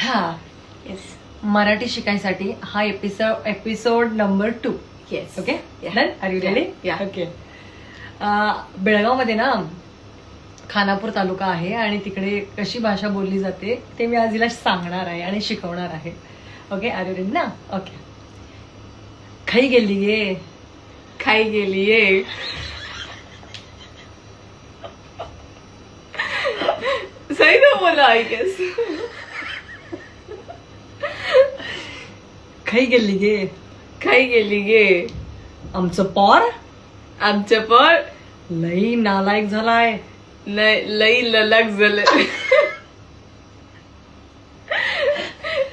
हा येस मराठी शिकायसाठी हा episode number 2. Yes okay Yeah. Done are you ready Yeah. Okay बेळगावमध्ये ना खानापूर तालुका आहे आणि तिकडे कशी भाषा बोलली जाते ते मी आज हिला सांगणार आहे आणि शिकवणार आहे. ओके आर यू रेडी ना ओके. खाई गेली गे खाई गेलीये. सही ना बोला आय गेस. खाई गेली गे खाई गेली गे. आमचं पॉर आमच्या पण लई नालायक झालाय. लई ललक झालं.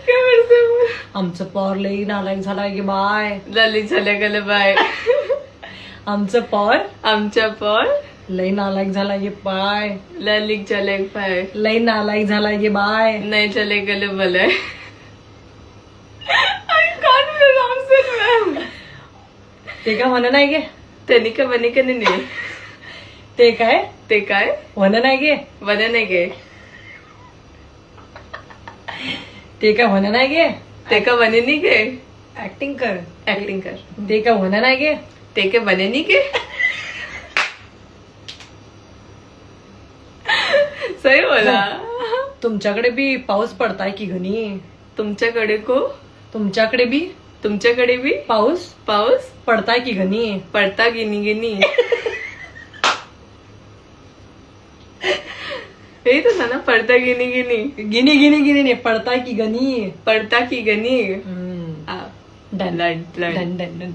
काय म्हणते आमचं पॉर लई नालायक झालाय गे बाय. लली झाल्या गेलं बाय. आमचं पॉर आमच्या पण लई नालायक झालाय गे बाय. ललिक झाले बाय. लई नालायक झालाय गे बाय. नाही झाले गेलं बलय. I can't pronounce it, ma'am. ते का म्हण नाही गे त्यांनी का बने का नाही. ते काय ते काय म्हण नाही गे बने नाही गे. ते का म्हण नाही गे ते का बने नाही गे. ऍक्टिंग कर. ऍक्टिंग कर. ते का म्हण नाही गे ते का बने नाही गे. सही बोला. तुमच्याकडे बी पाऊस पडताय की घनी. तुमच्याकडे को तुमच्याकडे बी तुमच्याकडे बी पाऊस पाऊस पडताय की घनी. पडता गिनी गिनी. हे तर ना पडता गिनी गिनी. गिनी गिनी गिनी नाही पडताय की घनी. पडता की गनी. Done done done done.